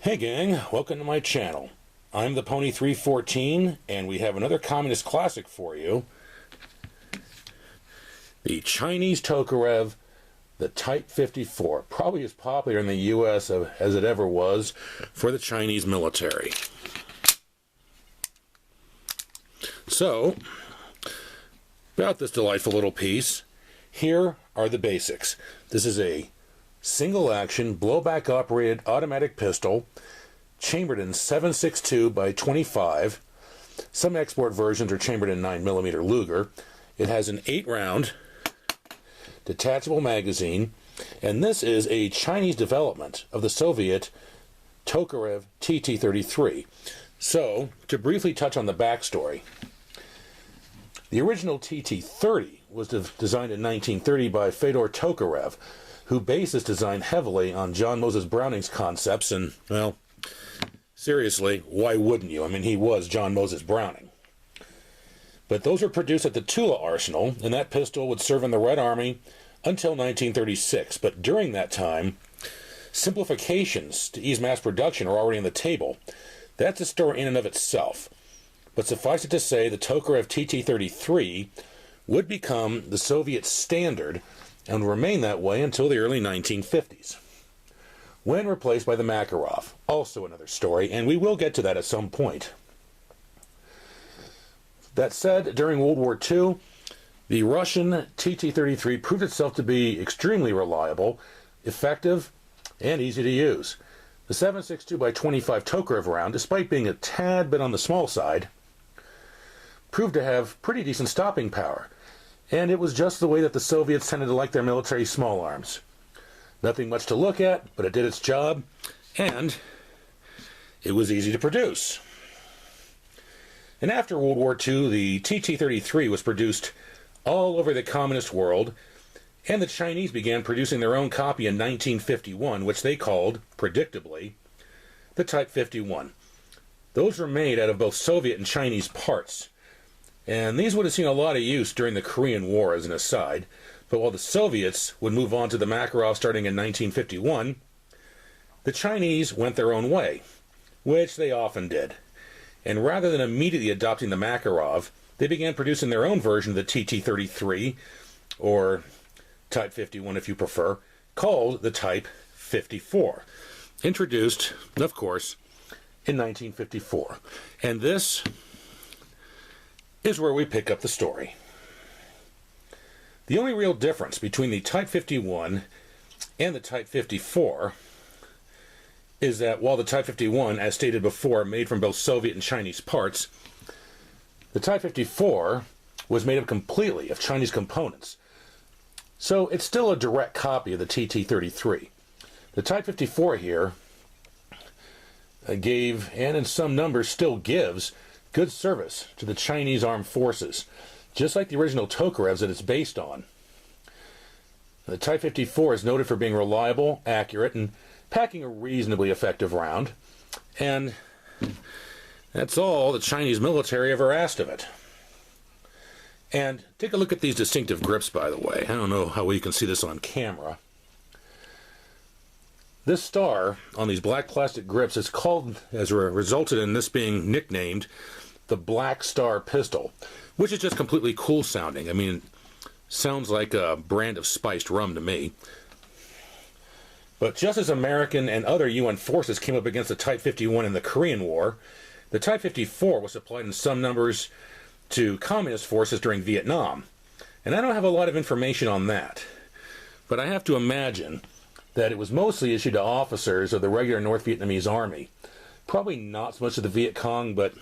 Hey gang, welcome to my channel. I'm the Pony 314 and we have another communist classic for you. The Chinese Tokarev, the Type 54, probably as popular in the US as it ever was for the Chinese military. So, about this delightful little piece, here are the basics. This is a single-action, blowback operated automatic pistol, chambered in 7.62 by 25. Some export versions are chambered in 9mm Luger. It has an 8-round detachable magazine, and this is a Chinese development of the Soviet Tokarev TT-33. So, to briefly touch on the backstory, the original TT-30 was designed in 1930 by Fyodor Tokarev, who based this design heavily on John Moses Browning's concepts, and, well, seriously, why wouldn't you? I mean, he was John Moses Browning. But those were produced at the Tula Arsenal, and that pistol would serve in the Red Army until 1936. But during that time, simplifications to ease mass production are already on the table. That's a story in and of itself. But suffice it to say, the Tokarev TT-33 would become the Soviet standard and remain that way until the early 1950s, when replaced by the Makarov. Also another story, and we will get to that at some point. That said, during World War II, the Russian TT-33 proved itself to be extremely reliable, effective, and easy to use. The 7.62 by 25 Tokarev round, despite being a tad bit on the small side, proved to have pretty decent stopping power. And it was just the way that the Soviets tended to like their military small arms. Nothing much to look at, but it did its job, and it was easy to produce. And after World War II, the TT-33 was produced all over the communist world, and the Chinese began producing their own copy in 1951, which they called, predictably, the Type 51. Those were made out of both Soviet and Chinese parts. And these would have seen a lot of use during the Korean War as an aside, but while the Soviets would move on to the Makarov starting in 1951, the Chinese went their own way, which they often did. And rather than immediately adopting the Makarov, they began producing their own version of the TT-33, or Type 51 if you prefer, called the Type 54, introduced, of course, in 1954. And this is where we pick up the story. The only real difference between the Type 51 and the Type 54 is that while the Type 51, as stated before, made from both Soviet and Chinese parts, the Type 54 was made up completely of Chinese components. So it's still a direct copy of the TT-33. The Type 54 here gave, and in some numbers still gives, good service to the Chinese armed forces, just like the original Tokarevs that it's based on. The Type 54 is noted for being reliable, accurate, and packing a reasonably effective round, and that's all the Chinese military ever asked of it. And take a look at these distinctive grips, by the way. I don't know how well you can see this on camera. This star on these black plastic grips is called, has resulted in this being nicknamed the Black Star pistol, which is just completely cool sounding. I mean, it sounds like a brand of spiced rum to me. But just as American and other UN forces came up against the Type 51 in the Korean War, the Type 54 was supplied in some numbers to communist forces during Vietnam. And I don't have a lot of information on that, but I have to imagine that it was mostly issued to officers of the regular North Vietnamese army. Probably not so much of the Viet Cong, but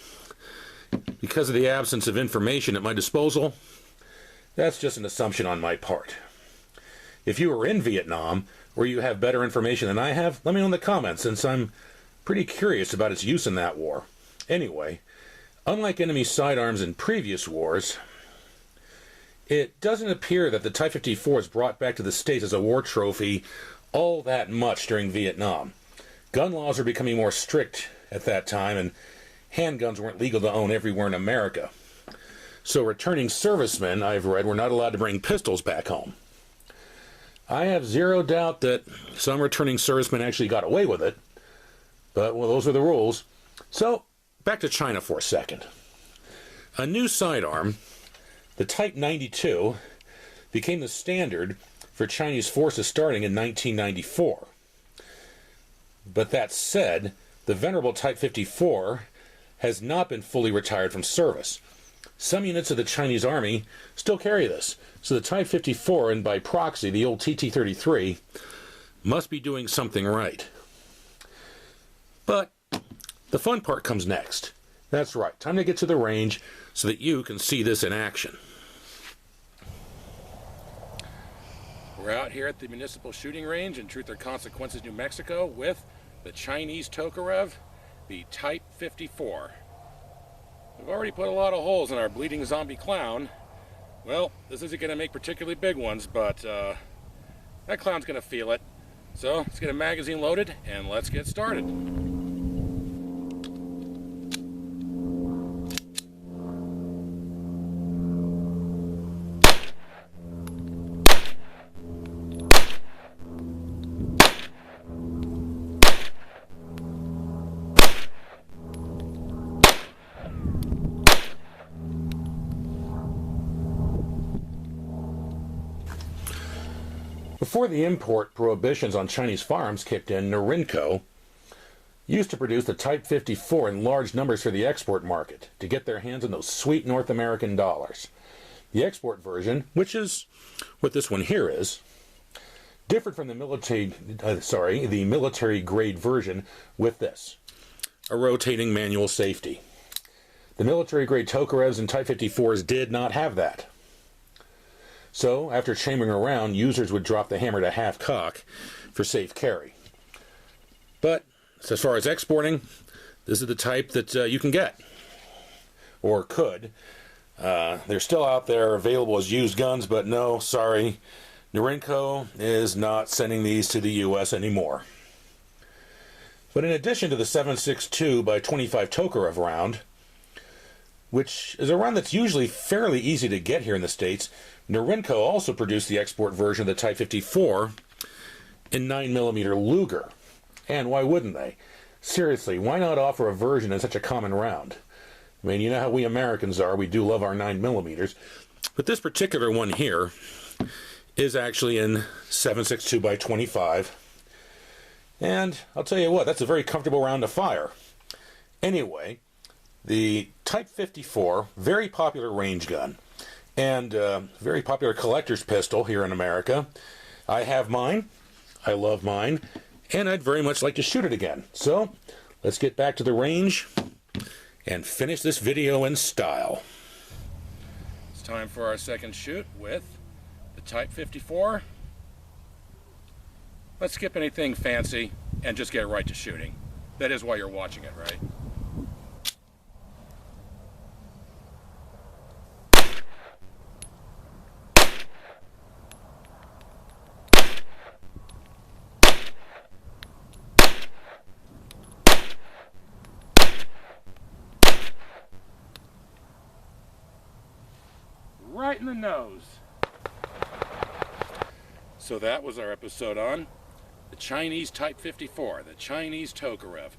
because of the absence of information at my disposal, that's just an assumption on my part. If you were in Vietnam, or you have better information than I have, let me know in the comments, since I'm pretty curious about its use in that war. Anyway, unlike enemy sidearms in previous wars, it doesn't appear that the Type 54 was brought back to the States as a war trophy all that much during Vietnam. Gun laws were becoming more strict at that time, and handguns weren't legal to own everywhere in America. So returning servicemen, I've read, were not allowed to bring pistols back home. I have zero doubt that some returning servicemen actually got away with it, But, well, those are the rules. So, back to China for a second. A new sidearm, the Type 92, became the standard for Chinese forces starting in 1994. But that said, the venerable Type 54 has not been fully retired from service. Some units of the Chinese Army still carry this, so the Type 54, and by proxy the old TT-33, must be doing something right. But the fun part comes next. That's right, time to get to the range so that you can see this in action. We're out here at the Municipal Shooting Range in Truth or Consequences, New Mexico with the Chinese Tokarev, the Type 54. We've already put a lot of holes in our bleeding zombie clown. Well, this isn't going to make particularly big ones, but that clown's going to feel it. So let's get a magazine loaded and let's get started. Before the import prohibitions on Chinese firearms kicked in, Norinco used to produce the Type 54 in large numbers for the export market to get their hands on those sweet North American dollars. The export version, which is what this one here is, differed from the military grade version with this, a rotating manual safety. The military grade Tokarevs and Type 54s did not have that. So, after chambering around, users would drop the hammer to half cock for safe carry. But, as far as exporting, this is the type that you can get. Or could. They're still out there available as used guns, but no, sorry. Norinco is not sending these to the U.S. anymore. But in addition to the 7.62 by 25 Tokarev round, which is a round that's usually fairly easy to get here in the States, Norinco also produced the export version of the Type 54 in 9mm Luger. And why wouldn't they? Seriously, why not offer a version in such a common round? I mean, you know how we Americans are, we do love our 9mm. But this particular one here is actually in 7.62 by 25. And I'll tell you what, that's a very comfortable round to fire. Anyway, the Type 54, very popular range gun. And very popular collector's pistol here in America. I have mine, I love mine, and I'd very much like to shoot it again. So, let's get back to the range and finish this video in style. It's time for our second shoot with the Type 54. Let's skip anything fancy and just get right to shooting. That is why you're watching it, right? Right in the nose. So that was our episode on the Chinese Type 54, the Chinese Tokarev.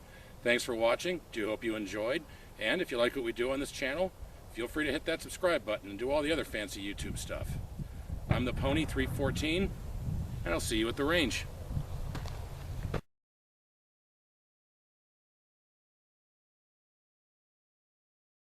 Thanks for watching. Do hope you enjoyed. And if you like what we do on this channel, feel free to hit that subscribe button and do all the other fancy YouTube stuff. I'm the Pony 314, and I'll see you at the range.